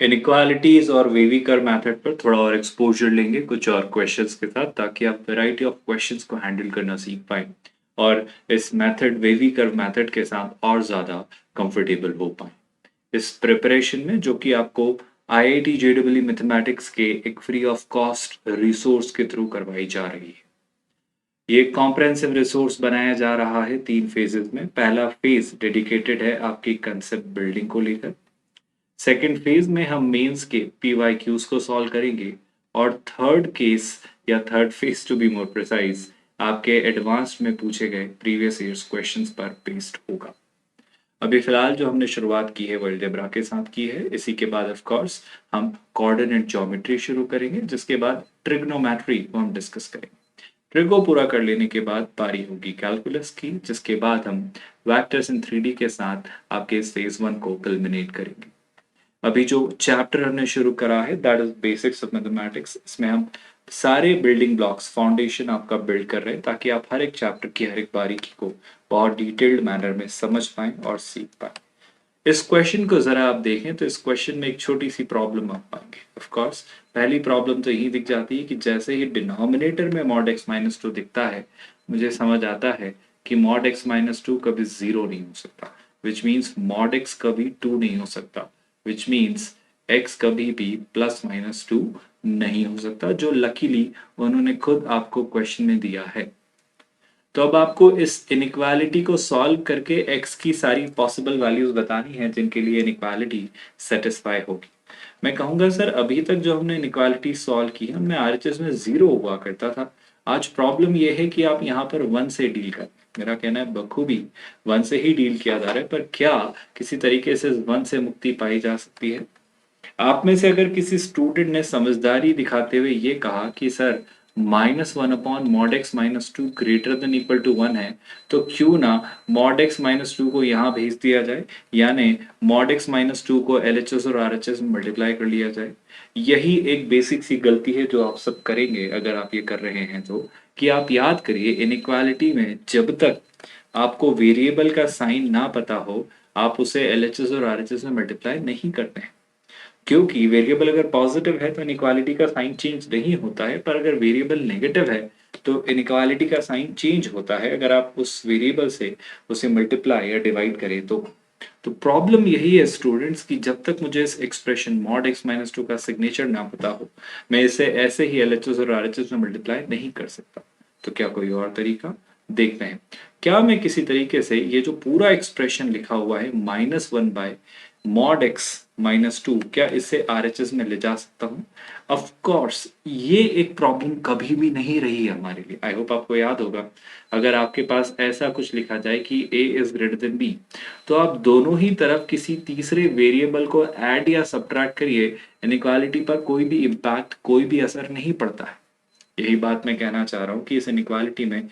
Inequalities और wavy curve method पर थोड़ा और एक्सपोजर लेंगे कुछ और क्वेश्चंस के साथ, ताकि आप वैरायटी ऑफ क्वेश्चंस को हैंडल करना सीख पाए और इस मेथड वेवी कर्व मेथड के साथ और ज़्यादा कंफर्टेबल हो पाए। इस प्रिपरेशन में जो कि आपको आईआईटी जेईई मैथमेटिक्स के एक फ्री ऑफ कॉस्ट रिसोर्स के थ्रू करवाई जा रही है। ये कॉम्प्रहेंसिव रिसोर्स बनाया जा रहा है 3 फेजेस में। पहला फेज डेडिकेटेड है आपकी कंसेप्ट बिल्डिंग को लेकर। सेकेंड फेज में हम मेंस के पीवाईक्यूज को सॉल्व करेंगे और थर्ड केस या third phase to be more precise आपके एडवांस्ड में पूछे गए प्रीवियस ईयर्स क्वेश्चंस पर बेस्ड होगा। अभी फिलहाल जो हमने शुरुआत की है वो अलजेब्रा के साथ की है। इसी के बाद ऑफ कोर्स हम कोऑर्डिनेट ज्योमेट्री शुरू करेंगे, जिसके बाद ट्रिग्नोमेट्री को हम डिस्कस करेंगे। ट्रिग को पूरा कर लेने के बाद पारी होगी कैलकुलस की, जिसके बाद हम वेक्टर्स इन 3D के साथ आपके इस फेज 1 को कल्मिनेट करेंगे। अभी जो चैप्टर हमने शुरू करा है that is basics of mathematics. इसमें हम सारे बिल्डिंग ब्लॉक्स फाउंडेशन आपका बिल्ड कर रहे हैं, ताकि आप हर एक चैप्टर की हर एक बारीकी को बहुत डिटेल्ड मैनर में समझ पाएं और सीख पाएं। इस क्वेश्चन को जरा आप देखें तो इस क्वेश्चन में एक छोटी सी प्रॉब्लम आप पाएंगे। ऑफ कोर्स पहली प्रॉब्लम तो यही दिख जाती है कि जैसे ही डिनोमिनेटर में मॉड एक्स माइनस टू दिखता है, मुझे समझ आता है कि मॉड एक्स माइनस टू कभी जीरो नहीं हो सकता, विच मीन्स मॉड एक्स कभी टू नहीं हो सकता, विच मीन्स एक्स कभी भी प्लस माइनस टू नहीं हो सकता, जो लकीली उन्होंने खुद आपको क्वेश्चन में दिया है। तो अब आपको इस इनइक्वालिटी को सॉल्व करके x की सारी पॉसिबल वैल्यूज बतानी है जिनके लिए इनइक्वालिटी सेटिस्फाई होगी। मैं कहूंगा सर अभी तक जो हमने इनइक्वालिटी सॉल्व की है उनमें आरएचएस में जीरो हुआ करता था। आज प्रॉब्लम यह है कि आप यहाँ पर वन से डील कर, मेरा कहना है बखूबी वन से ही डील किया जा रहा है, पर क्या किसी तरीके से वन से मुक्ति पाई जा सकती है? आप में से अगर किसी स्टूडेंट ने समझदारी दिखाते हुए ये कहा कि sir -1 upon mod x minus two greater than equal to 1 है, तो क्यों ना मॉड एक्स माइनस टू को यहाँ भेज दिया जाए, यानी मॉड एक्स माइनस टू को एलएचएस और आरएचएस में मल्टीप्लाई कर लिया जाए। यही एक बेसिक सी गलती है जो आप सब करेंगे अगर आप ये कर रहे हैं तो, कि आप याद करिए इनइक्वालिटी में जब तक आपको वेरिएबल का साइन ना पता हो, आप उसे एलएचएस और आरएचएस में मल्टीप्लाई नहीं करते हैं। क्योंकि वेरिएबल अगर पॉजिटिव है तो इनइक्वालिटी का साइन चेंज नहीं होता है, पर अगर वेरिएबल नेगेटिव है तो इनइक्वालिटी का साइन चेंज होता है अगर आप उस वेरिएबल से उसे मल्टीप्लाई या डिवाइड करें तो प्रॉब्लम यही है स्टूडेंट्स कि जब तक मुझे इस expression mod x minus to का सिग्नेचर ना पता हो, मैं इसे ऐसे ही एलएचएस और आरएचएस में मल्टीप्लाई नहीं कर सकता। तो क्या कोई और तरीका देखते हैं? क्या मैं किसी तरीके से ये जो पूरा एक्सप्रेशन लिखा हुआ है -1 bye mod x minus to, क्या इसे आरएचएस में ले जा सकता हूँ? ऑफ कोर्स ये एक प्रॉब्लम कभी भी नहीं रही है हमारे लिए। आई होप आपको याद होगा, अगर आपके पास ऐसा कुछ लिखा जाए कि a is greater than b, तो आप दोनों ही तरफ किसी तीसरे वेरिएबल को ऐड या सब्ट्रैक्ट करिए, इनइक्वालिटी पर कोई भी इम्पैक्ट, कोई भी असर नहीं पड़ता है। यही बात मैं कहना चाह रहा हूँ कि इस इनइक्वालिटी में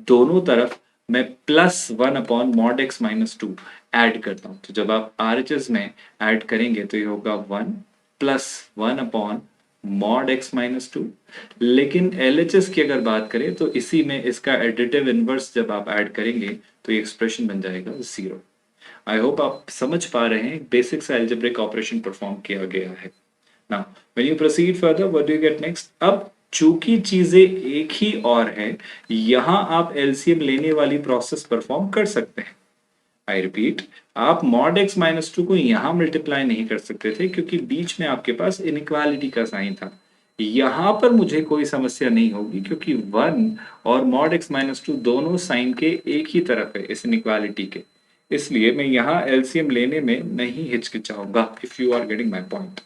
दोनों तरफ मैं +1 upon mod x minus to add करता हूँ। तो जब आप आरएचएस में ऐड करेंगे तो ये होगा 1 +1 upon mod x minus to. लेकिन एलएचएस की अगर बात करें तो इसी में इसका एडिटिव इनवर्स जब आप ऐड करेंगे तो ये एक्सप्रेशन बन जाएगा 0। आई होप आप समझ पा रहे हैं, बेसिक सा एल्जेब्रिक ऑपरेशन परफॉर्म किया गया है। Now when you proceed further what do you get next? अब चूंकि चीजें एक ही और है, यहां आप एलसीएम लेने वाली प्रोसेस परफॉर्म कर सकते हैं। आई रिपीट, आप मॉड एक्स माइनस टू को यहां मल्टीप्लाई नहीं कर सकते थे क्योंकि बीच में आपके पास इनइक्वालिटी का साइन था। यहां पर मुझे कोई समस्या नहीं होगी क्योंकि 1 और मॉड एक्स माइनस टू दोनों साइन के एक ही तरफ है इस इनइक्वालिटी के, इसलिए मैं यहां एलसीएम लेने में नहीं हिचकिचाऊंगा। If you are getting my point.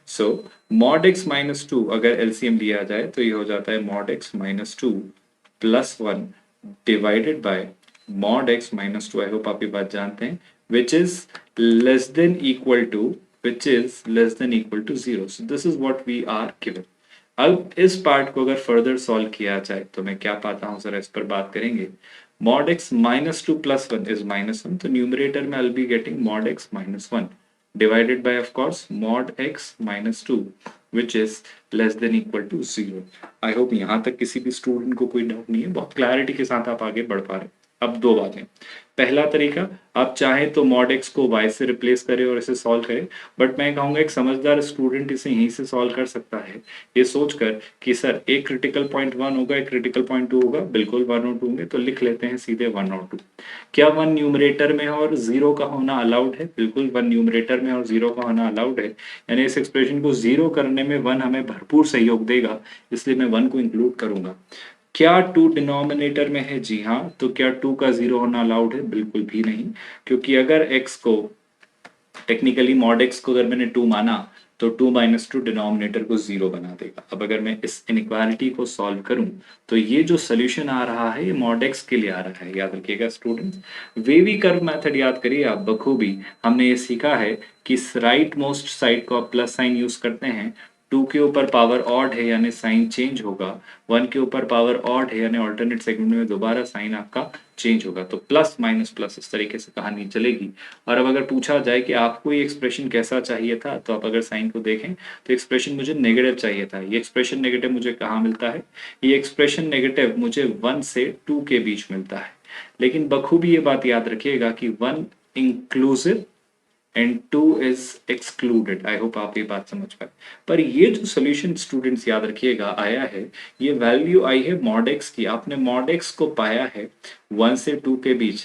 So mod x minus two अगर एलसीएम लिया जाए तो ये हो जाता है mod x minus two +1 divided by mod x minus two. I hope आप ये बात जानते हैं, which is less than equal to, which is less than equal to 0। So this is what we are given. अब इस part को अगर further solve किया जाए तो मैं क्या पाता हूं, जरा इस पर बात करेंगे। Mod x minus two +1 is -1, तो न्यूमरेटर में I will be getting mod x -1 divided by of course mod x minus 2 which is less than equal to 0। I hope यहाँ तक किसी भी स्टूडेंट को कोई डाउट नहीं है, बहुत क्लैरिटी के साथ आप आगे बढ़ पा रहे हैं। अब दो बातें, पहला तरीका, आप चाहें तो मॉड एक्स को वाई से रिप्लेस करें और इसे सॉल्व करें, बट मैं कहूँगा एक समझदार स्टूडेंट इसे यहीं से सॉल्व कर सकता है, ये सोचकर कि सर एक क्रिटिकल पॉइंट 1 होगा, एक क्रिटिकल पॉइंट 2 होगा, बिल्कुल 1 और 2 होंगे, तो लिख लेते हैं सीधे 1 और 2। क्या 1 न्यूमरेटर में और 0 का होना अलाउड है? बिल्कुल 1 न्यूमरेटर में और 0 का होना अलाउड है, यानी इस एक्सप्रेशन को 0 करने में 1 हमें भरपूर सहयोग देगा, इसलिए मैं 1 को इंक्लूड करूंगा। क्या 2 डिनोमिनेटर में है? जी हाँ। तो क्या 2 का 0 होना अलाउड है? बिल्कुल भी नहीं, क्योंकि अगर x को टेक्निकली मॉड x को अगर मैंने 2 माना तो 2 माइनस 2 डिनोमिनेटर को 0 बना देगा। अब अगर मैं इस इनइक्वालिटी को सॉल्व करूं तो ये जो सोल्यूशन आ रहा है ये मॉड x के लिए आ रहा है, याद रखिएगा स्टूडेंट्स। वेवी कर्व मेथड याद करिए आप बखूबी, हमने ये सीखा है कि राइट मोस्ट साइड को आप प्लस साइन यूज करते हैं, 2 के ऊपर पावर ऑड है यानी साइन चेंज होगा, 1 के ऊपर पावर ऑड है यानी ऑल्टरनेट सेगमेंट में दोबारा साइन आपका चेंज होगा, तो प्लस माइनस प्लस इस तरीके से कहानी चलेगी। और अब अगर पूछा जाए कि आपको ये एक्सप्रेशन कैसा चाहिए था, तो आप अगर साइन को देखें तो एक्सप्रेशन मुझे नेगेटिव चाहिए था। ये एक्सप्रेशन नेगेटिव मुझे कहाँ मिलता है? ये एक्सप्रेशन नेगेटिव मुझे 1 से 2 के बीच मिलता है, लेकिन बखूबी ये बात याद रखिएगा कि 1 inclusive and 2 is excluded. I hope आप ये बात समझ पाए। पर ये जो सोल्यूशन स्टूडेंट्स याद रखिएगा आया है, ये वैल्यू आई है मॉड एक्स की, आपने मॉड एक्स को पाया है 1 से 2 के बीच।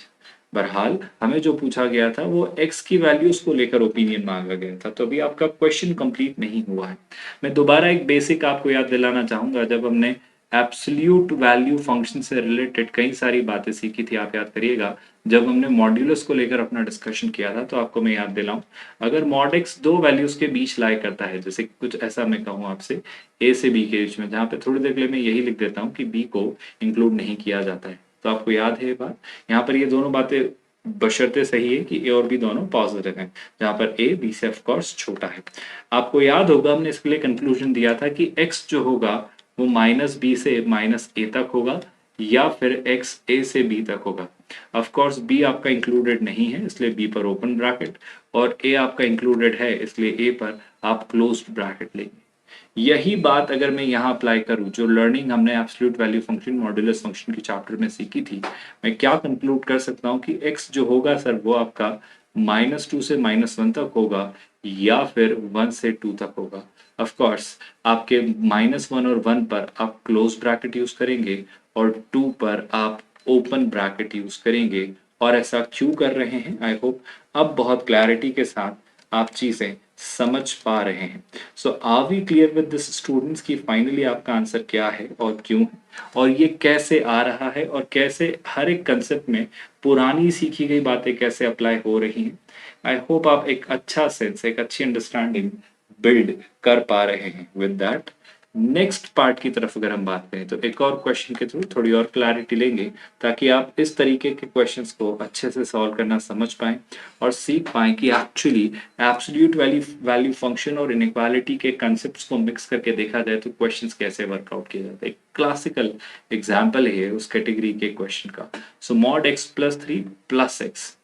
बहरहाल हमें जो पूछा गया था वो x की वैल्यूज को लेकर ओपिनियन मांगा गया था, तो अभी आपका क्वेश्चन कंप्लीट नहीं हुआ है। मैं दोबारा एक बेसिक आपको याद दिलाना चाहूंगा, जब हमने एब्सोल्यूट वैल्यू फंक्शन से रिलेटेड कई सारी बातें सीखी थी, आप याद करिएगा, जब हमने मॉड्यूलस को लेकर अपना डिस्कशन किया था, तो आपको मैं याद दिलाऊं, अगर मॉड एक्स दो वैल्यूज के बीच लाई करता है, जैसे कुछ ऐसा मैं कहूँ आपसे a से b के बीच में, जहाँ पे थोड़ी देर के लिए मैं यही लिख देता हूँ कि b को इंक्लूड नहीं किया जाता है, तो आपको याद है ये बात। यहाँ पर ये दोनों बातें बशर्ते सही है कि ए और बी दोनों पॉजिटिव हैं, जहां पर ए बी से ऑफ कोर्स छोटा है। आपको याद होगा हमने इसके लिए कंक्लूजन दिया था कि x जो होगा वो माइनस बी से माइनस ए तक होगा, या फिर x a से b तक होगा। ऑफ कोर्स b आपका इंक्लूडेड नहीं है, इसलिए b पर ओपन ब्रैकेट, और a आपका इंक्लूडेड है, इसलिए a पर आप क्लोज्ड ब्रैकेट लेंगे। यही बात अगर मैं यहाँ अप्लाई करूँ, जो लर्निंग हमने absolute value function modulus function के चैप्टर में सीखी थी, मैं क्या कंक्लूड कर सकता हूँ कि x जो होगा सर वो आपका -2 से -1 तक होगा, या फिर 1 से 2 तक होगा। ऑफ कोर्स आपके -1 और 1 पर आप क्लोज ब्रैकेट यूज करेंगे और 2 पर आप ओपन ब्रैकेट यूज करेंगे। और ऐसा क्यों कर रहे हैं, आई होप अब बहुत क्लैरिटी के साथ आप चीजें समझ पा रहे हैं। So are we clear with this students कि फाइनली आपका आंसर क्या है और क्यों है, और ये कैसे आ रहा है, और कैसे हर एक कंसेप्ट में पुरानी सीखी गई बातें कैसे अप्लाई हो रही हैं। आई होप आप एक अच्छा सेंस, एक अच्छी अंडरस्टैंडिंग बिल्ड कर पा रहे हैं। विद दैट नेक्स्ट पार्ट की तरफ अगर हम बात करें, तो एक और क्वेश्चन के थ्रू थोड़ी और क्लैरिटी लेंगे, ताकि आप इस तरीके के क्वेश्चंस को अच्छे से सॉल्व करना समझ पाएं और सीख पाएं कि एक्चुअली एब्सोल्यूट वैल्यू फंक्शन और इनइक्वालिटी के कंसेप्ट्स को मिक्स करके देखा जाए तो क्वेश्चंस कैसे वर्कआउट किए जाते हैं। एक क्लासिकल एग्जाम्पल है उस कैटेगरी के क्वेश्चन का। So mod x plus 3 plus X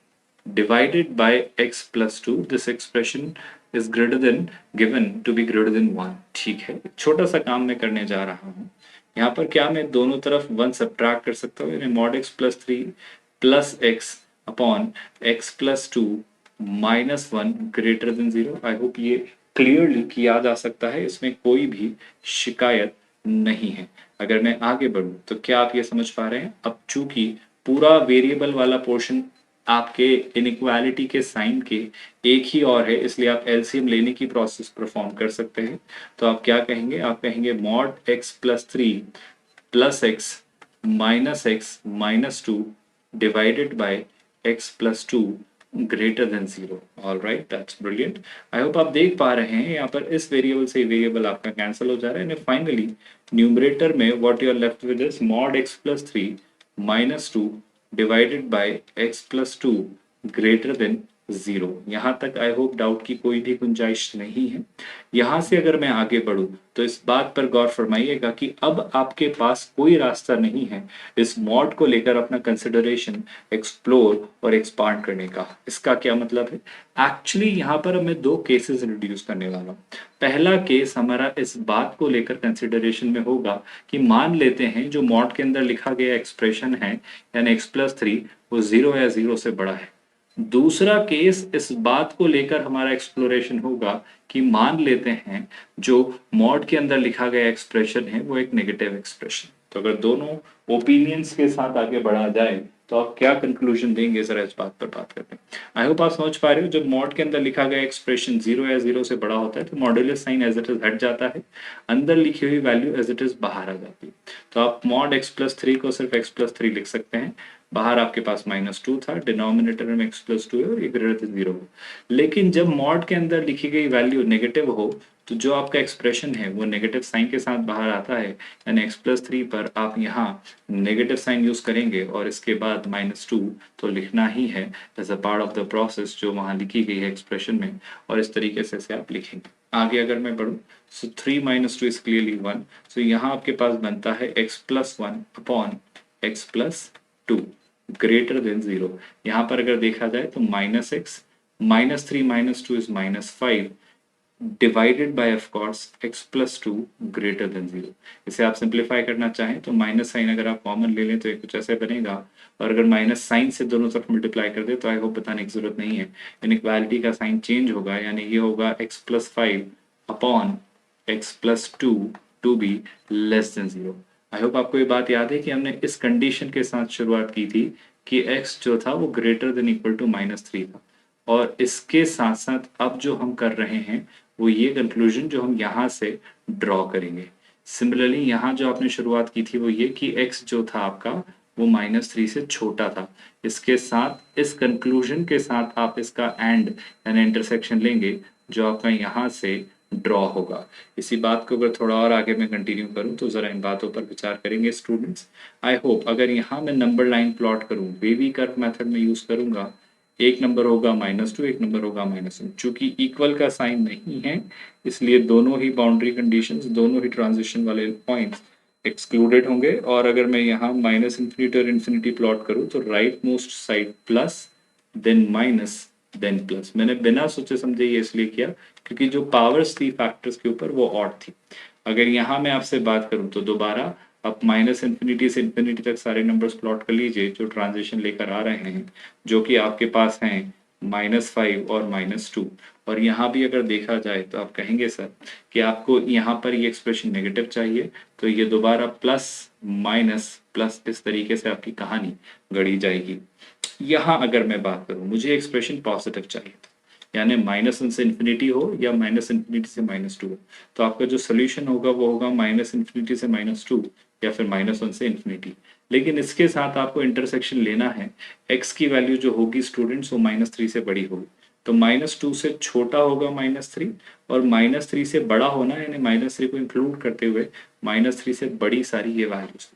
divided by x plus 2, this expression is greater than given to be greater than 1। ठीक है, एक छोटा सा काम मैं करने जा रहा हूँ यहाँ पर। क्या मैं दोनों तरफ 1 सब्ट्रैक्ट कर सकता हूँ, यानी mod x plus 3 plus x upon x plus 2 minus 1 greater than 0। I hope ये क्लियरली किया जा सकता है, इसमें कोई भी शिकायत नहीं है। अगर मैं आगे बढ़ूं तो क्या आप ये समझ पा रहे हैं? अब चूंकि पूरा वेरिएबल वाला पोर्शन आपके इनइक्वालिटी के साइन के एक ही और है, इसलिए आप एलसीएम लेने की प्रोसेस परफॉर्म कर सकते हैं। तो आप क्या कहेंगे? आप कहेंगे mod x plus 3 plus x minus x minus 2 divided by x plus 2 greater than 0। All right, that's brilliant. I hope आप देख पा रहे हैं यहाँ पर इस वेरिएबल से वेरिएबल आपका कैंसिल हो जा रहा है, एंड फाइनली न्यूमरेटर में what you are left with is mod x plus 3 minus 2 divided by x plus 2 greater than 0। यहाँ तक आई होप डाउट की कोई भी गुंजाइश नहीं है। यहाँ से अगर मैं आगे बढ़ूं तो इस बात पर गौर फरमाइएगा कि अब आपके पास कोई रास्ता नहीं है इस मॉड को लेकर अपना कंसिडरेशन एक्सप्लोर और एक्सपांड करने का। इसका क्या मतलब है? एक्चुअली यहाँ पर मैं दो केसेस इंट्रोड्यूस करने वाला हूँ। पहला केस हमारा इस बात को लेकर कंसिडरेशन में होगा कि मान लेते हैं जो मॉड के अंदर लिखा गया एक्सप्रेशन है यानी x+3 वो 0 या 0 से बड़ा है। दूसरा केस इस बात को लेकर हमारा एक्सप्लोरेशन होगा कि मान लेते हैं जो मॉड के अंदर लिखा गया एक्सप्रेशन है वो एक नेगेटिव एक्सप्रेशन। तो अगर दोनों ओपिनियंस के साथ आगे बढ़ा जाए तो आप क्या कंक्लूजन देंगे, जरा इस बात पर बात करते हैं। आई होप आप समझ पा रहे हो, जब मॉड के अंदर लिखा गया एक्सप्रेशन 0 या 0 से बड़ा होता है तो modulus sign as it is हट जाता है, अंदर लिखी हुई वैल्यू एज इट इज बाहर आ जाती है। तो आप मॉड x+3 को सिर्फ x+3 लिख सकते हैं। बाहर आपके पास -2 था, डिनोमिनेटर में x+2 है और ये ग्रेटर देन 0 हो। लेकिन जब मॉड के अंदर लिखी गई वैल्यू नेगेटिव हो तो जो आपका एक्सप्रेशन है वो नेगेटिव साइन के साथ बाहर आता है, यानी x+3 पर आप यहाँ नेगेटिव साइन यूज करेंगे और इसके बाद -2 तो लिखना ही है as a part of the process जो वहां लिखी गई है एक्सप्रेशन में, और इस तरीके से आप लिखेंगे। आगे अगर मैं बढ़ूं सो 3 - 2 इज क्लियरली 1। सो यहाँ आपके पास बनता है x+1 upon x+2 greater than 0। यहाँ पर अगर देखा जाए तो -x -3 - 2 is -5 divided by of course x+2 greater than 0। इसे आप सिंप्लीफाई करना चाहें तो माइनस साइन अगर आप कॉमन ले लें तो ये कुछ ऐसे बनेगा, और अगर माइनस साइन से दोनों तरफ मल्टीप्लाई कर दे तो आई होप बताने की जरूरत नहीं है, इनइक्वालिटी का साइन चेंज होगा, यानी ये होगा x+5 upon x+2 to be less than 0। I hope आपको ये बात याद है कि हमने इस कंडीशन के साथ शुरुआत की थी कि x जो था वो ग्रेटर देन इक्वल टू -3 था, और इसके साथ साथ अब जो हम कर रहे हैं वो ये कंक्लूजन जो हम यहाँ से ड्रॉ करेंगे। सिमिलरली यहाँ जो आपने शुरुआत की थी वो ये कि x जो था आपका वो -3 से छोटा था। इसके साथ इस कंक्लूजन के साथ आप इसका एंड यानी इंटरसेक्शन लेंगे जो आपका यहाँ से ड्रॉ होगा। इसी बात को अगर थोड़ा और आगे मैं कंटिन्यू करूं तो जरा इन बातों पर विचार करेंगे स्टूडेंट्स। आई होप अगर यहाँ मैं नंबर लाइन प्लॉट करूं, वेवी कर्व मेथड में यूज करूंगा, एक नंबर होगा -2, एक नंबर होगा -1। चूंकि इक्वल का साइन नहीं है इसलिए दोनों ही बाउंड्री कंडीशंस, दोनों ही ट्रांजिशन वाले पॉइंट्स एक्सक्लूडेड होंगे। और अगर मैं यहाँ -∞ और इन्फिनिटी प्लॉट करूँ तो right most side plus then minus then plus. मैंने बिना सोचे समझे ये इसलिए किया क्योंकि जो पावर्स थी फैक्टर्स के ऊपर वो ऑड थी। अगर यहाँ मैं आपसे बात करूँ तो दोबारा आप -∞ से इन्फिनिटी तक सारे नंबर्स प्लॉट कर लीजिए जो ट्रांजिशन लेकर आ रहे हैं, जो कि आपके पास हैं -5 और -2। और यहाँ भी अगर देखा जाए तो आप कहेंगे सर कि आपको यहाँ पर ये एक्सप्रेशन नेगेटिव चाहिए, तो ये दोबारा प्लस माइनस प्लस इस तरीके से आपकी कहानी गढ़ी जाएगी। यहाँ अगर मैं बात करूँ मुझे एक्सप्रेशन पॉजिटिव चाहिए था, यानी -1 से इन्फिनिटी हो या -∞ से -2 हो, तो आपका जो सोल्यूशन होगा वो होगा -∞ से -2 या फिर -1 से इन्फिनिटी। लेकिन इसके साथ आपको इंटरसेक्शन लेना है, x की वैल्यू जो होगी स्टूडेंट्स वो -3 से बड़ी होगी, तो -2 से छोटा होगा -3 और -3 से बड़ा होना यानी -3 को इंक्लूड करते हुए -3 से बड़ी सारी ये वैल्यूज।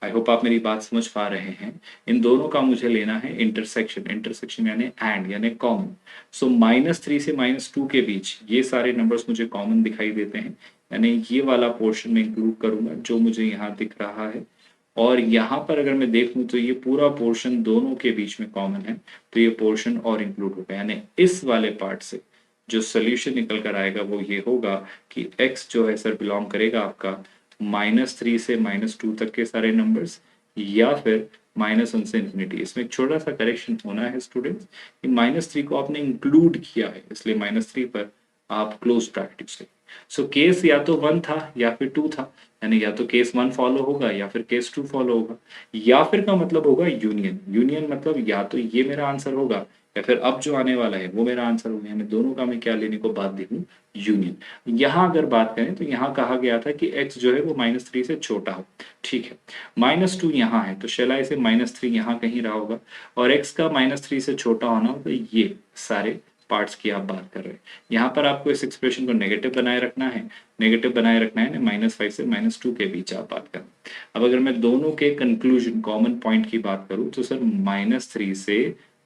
आई होप आप मेरी बात समझ पा रहे हैं। इन दोनों का मुझे लेना है इंटरसेक्शन, इंटरसेक्शन यानी एंड यानी कॉमन। सो -3 से -2 के बीच ये सारे नंबर्स मुझे कॉमन दिखाई देते हैं, यानी ये वाला पोर्शन में इंक्लूड करूंगा जो मुझे यहाँ दिख रहा है। और यहाँ पर अगर मैं देखूं तो ये पूरा पोर्शन दोनों के बीच में कॉमन है, तो ये पोर्शन और इंक्लूड होगा, यानी इस वाले पार्ट से जो सोल्यूशन निकल कर आएगा वो ये होगा कि x जो है सर बिलोंग करेगा आपका -3 से -2 तक के सारे नंबर्स, या फिर -1 से इन्फिनिटी। इसमें एक छोटा सा करेक्शन होना है स्टूडेंट्स कि -3 को आपने इंक्लूड किया है, इसलिए -3 पर आप क्लोज ब्रैकेट यूज करें। सो केस या तो 1 था या फिर 2 था, यानी या तो केस 1 फॉलो होगा या फिर केस 2 फॉलो होगा, या फिर का मतलब होगा यूनियन। यूनियन मतलब या तो ये मेरा आंसर होगा या फिर अब जो आने वाला है वो मेरा आंसर होगा, यानी दोनों का मैं क्या लेने को बाध्य हूँ, यूनियन। यहाँ अगर बात करें तो यहाँ कहा गया था कि x जो है वो -3 से छोटा हो, ठीक है। -2 यहाँ है तो शेलाई से -3 यहाँ कहीं रहा होगा, और x का -3 से छोटा होना हो तो ये सारे पार्ट्स की आप बात कर रहे हैं। यहाँ पर आपको इस एक्सप्रेशन को नेगेटिव बनाए रखना है, नेगेटिव बनाए रखना है -5 से -2 के बीच आप बात करें। अब अगर मैं दोनों के कंक्लूजन कॉमन पॉइंट की बात करूं तो सर -3 से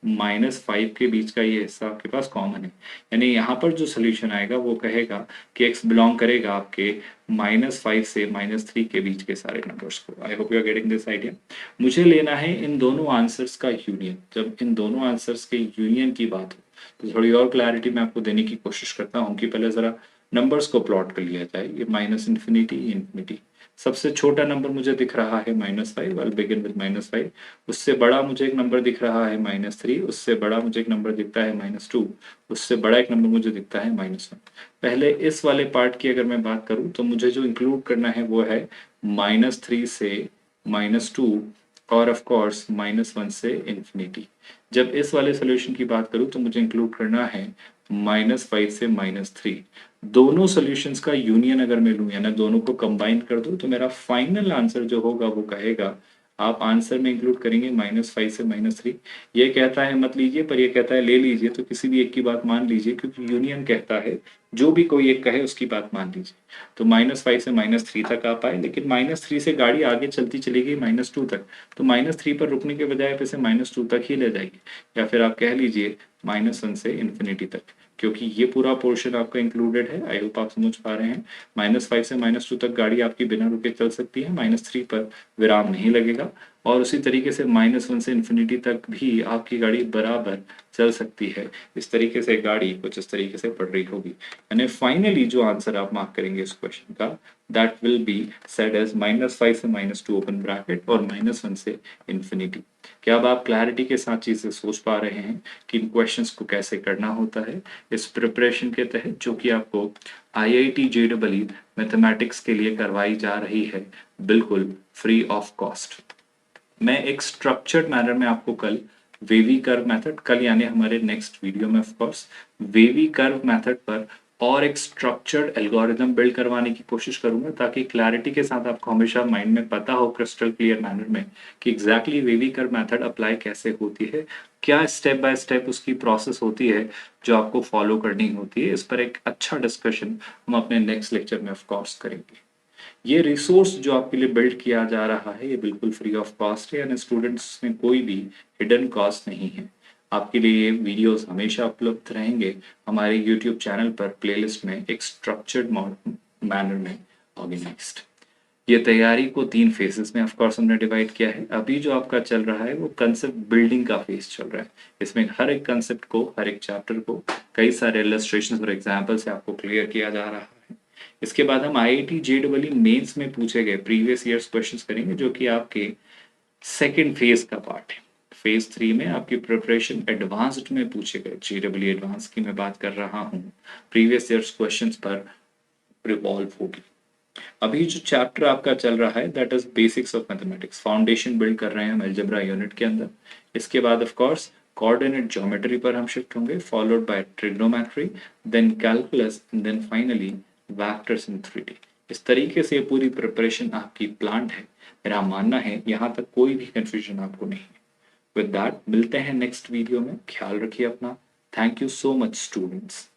-5 के बीच का ये हिस्सा आपके पास कॉमन है। यानी यहाँ पर जो सोल्यूशन आएगा वो कहेगा कि x बिलोंग करेगा आपके -5 से -3 के बीच के सारे नंबर्स को। I hope you are getting this idea. मुझे लेना है इन दोनों आंसर्स का यूनियन। जब इन दोनों आंसर्स के यूनियन की बात हो तो थोड़ी और क्लैरिटी मैं आपको देने की कोशिश करता हूँ कि पहले ज़रा नंबर्स को प्लॉट कर लिया जाए। ये माइनस इन्फिनिटी इन्फिनिटी, सबसे छोटा नंबर मुझे दिख रहा है -5, आई बिगिन विद -5। उससे बड़ा मुझे एक नंबर दिख रहा है -3, उससे बड़ा मुझे एक नंबर दिखता है -2, उससे बड़ा एक नंबर मुझे दिखता है -1। पहले इस वाले पार्ट की अगर मैं बात करूं तो मुझे जो इंक्लूड करना है वो है -3 से -2 और ऑफ कोर्स -1 से इन्फिनिटी। जब इस वाले सॉल्यूशन की बात करूं तो मुझे इंक्लूड करना है -5 से -3। दोनों सॉल्यूशंस का यूनियन अगर मैं लूं यानी दोनों को कंबाइन कर दूं तो मेरा फाइनल आंसर जो होगा वो कहेगा, आप आंसर में इंक्लूड करेंगे -5 से -3। ये कहता है मत लीजिए, पर ये कहता है ले लीजिए, तो किसी भी एक की बात मान लीजिए क्योंकि यूनियन कहता है जो भी कोई एक कहे उसकी बात मान लीजिए। तो -5 से -3 तक आप आए, लेकिन -3 से गाड़ी आगे चलती चली गई -2 तक, तो -3 पर रुकने के बजाय आप इसे -2 तक ही ले जाइए, या फिर आप कह लीजिए -1 से इन्फिनिटी तक, क्योंकि ये पूरा पोर्शन आपका इंक्लूडेड है। आई होप आप समझ पा रहे हैं। -5 से -2 तक गाड़ी आपकी बिना रुके चल सकती है, -3 पर विराम नहीं लगेगा, और उसी तरीके से -1 से इन्फिनिटी तक भी आपकी गाड़ी बराबर चल सकती है। इस तरीके से गाड़ी कुछ इस तरीके से बढ़ रही होगी। यानी फाइनली जो आंसर आप मार्क करेंगे इस क्वेश्चन का, that will be said as -5 से -2 ओपन ब्रैकेट और -1 से इन्फिनिटी। क्या अब आप क्लैरिटी के साथ चीजें सोच पा रहे हैं कि इन क्वेश्चंस को कैसे करना होता है इस प्रिपरेशन के तहत, जो कि आपको IIT JEE मैथमेटिक्स के लिए करवाई जा रही है, बिल्कुल फ्री ऑफ कॉस्ट। मैं एक स्ट्रक्चर्ड मैनर में आपको कल वेवी कर्व मेथड, कल यानी हमारे नेक्स्ट वीडियो में of course wavy curve method पर और एक स्ट्रक्चर्ड एल्गोरिदम बिल्ड करवाने की कोशिश करूंगा, ताकि क्लैरिटी के साथ आपको हमेशा माइंड में पता हो क्रिस्टल क्लियर मैनर में कि exactly wavy curve method apply कैसे होती है, क्या स्टेप बाय स्टेप उसकी प्रोसेस होती है जो आपको फॉलो करनी होती है। इस पर एक अच्छा डिस्कशन हम अपने नेक्स्ट लेक्चर में ऑफ कोर्स करेंगे। ये रिसोर्स जो आपके लिए बिल्ड किया जा रहा है ये बिल्कुल फ्री ऑफ कॉस्ट है, यानी स्टूडेंट्स में कोई भी हिडन कॉस्ट नहीं है। आपके लिए ये वीडियोस हमेशा उपलब्ध रहेंगे हमारे यूट्यूब चैनल पर प्लेलिस्ट में एक स्ट्रक्चर्ड मैनर में ऑर्गेनाइज्ड। ये तैयारी को 3 फेजेस में ऑफ कोर्स हमने डिवाइड किया है। अभी जो आपका चल रहा है वो कंसेप्ट बिल्डिंग का फेज चल रहा है। इसमें हर एक कंसेप्ट को, हर एक चैप्टर को कई सारे इलस्ट्रेशंस और एग्जांपल से आपको क्लियर किया जा रहा है। इसके बाद हम IIT JEE मेंस में पूछे गए प्रीवियस ईयर्स क्वेश्चंस करेंगे, जो कि आपके सेकंड फेज का पार्ट है। फेज 3 में आपकी प्रिपरेशन एडवांस्ड में पूछे गए JEE एडवांस की मैं बात कर रहा हूँ, प्रीवियस ईयर्स क्वेश्चंस पर रिवॉल्व होगी। अभी जो चैप्टर आपका चल रहा है that is basics of mathematics, foundation build कर रहे हैं हम अलजेब्रा यूनिट के अंदर। इसके बाद ऑफ कोर्स कोऑर्डिनेट ज्योमेट्री पर हम शिफ्ट होंगे, followed by trigonometry, then calculus, and then finally vectors in 3D। इस तरीके से पूरी प्रिपरेशन आपकी प्लान्ड है। मेरा मानना है यहाँ तक कोई भी कंफ्यूजन आपको नहीं है। विद दैट मिलते हैं नेक्स्ट वीडियो में। ख्याल रखिए अपना। Thank you so much students.